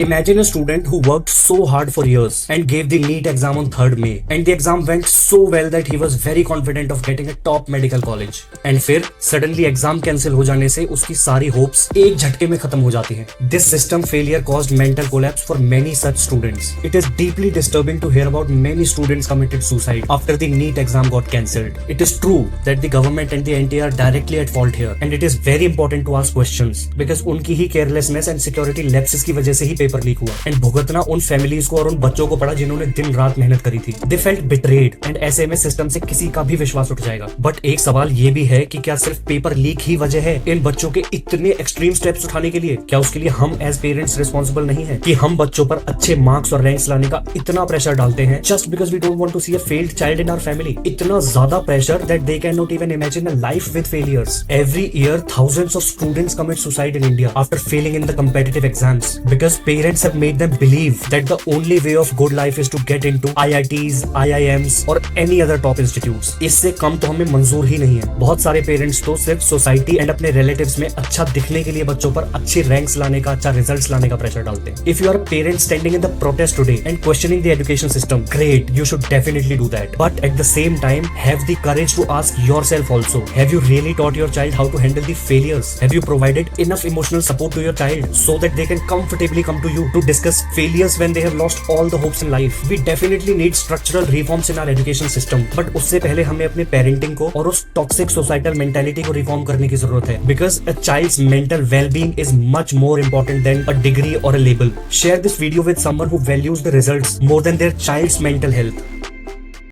Imagine a student who worked so hard for years and gave the NEET exam on 3rd May, and the exam went so well that he was very confident of getting a top medical college. And फिर suddenly exam cancel हो जाने से उसकी सारी hopes एक झटके में खत्म हो जाती हैं. This system failure caused mental collapse for many such students. It is deeply disturbing to hear about many students committed suicide after the NEET exam got cancelled. It is true that the government and the NTA are directly at fault here, and it is very important to ask questions because उनकी ही carelessness and security lapses की वजह से ही paper leak हुआ and भुगतना उन families को और उन बच्चों को पड़ा जिन्होंने दिन रात मेहनत करी थी. दे फेल्ट बिट्रेड एंड ऐसे में सिस्टम से किसी का भी विश्वास उठ जाएगा. बट एक सवाल ये भी है कि क्या सिर्फ पेपर लीक ही वजह है इन बच्चों के इतने एक्सट्रीम स्टेप्स उठाने के लिए? क्या उसके लिए हम एज पेरेंट्स रिस्पॉन्सिबल नहीं है कि हम बच्चों पर अच्छे मार्क्स और रैंक्स लाने का इतना प्रेशर डालते हैं just because we don't want to see a failed child in our family? इतना ज्यादा pressure that they can not even imagine a life with failures. Every year thousands of students commit suicide in India after failing in the competitive exams because parents have made them believe that the only way of good life is to get into IITs, IIMs or any other top institutes. इससे कम तो हमें मंजूर ही नहीं है. बहुत सारे parents तो सिर्फ सोसाइटी एंड अपने रिलेटिव्स में अच्छा दिखने के लिए बच्चों पर अच्छे रैंक्स लाने का, अच्छा रिजल्ट्स लाने का प्रेशर डालते हैं. If you are a parent standing in the protest today and questioning the education system, great, you should definitely do that. But at the same time, have the courage to ask yourself also, have you really taught your child how to handle the failures? Have you provided enough emotional support to your child so that they can comfortably come to you to discuss failures when they have lost all the hopes in life? We definitely need structural reforms in our education system, but उससे पहले हमें अपने parenting को और उस toxic societal mentality को reform करने की जरूरत है because a child's mental well-being is much more important than a degree or a label. Share this video with someone who values the results more than their child's mental health.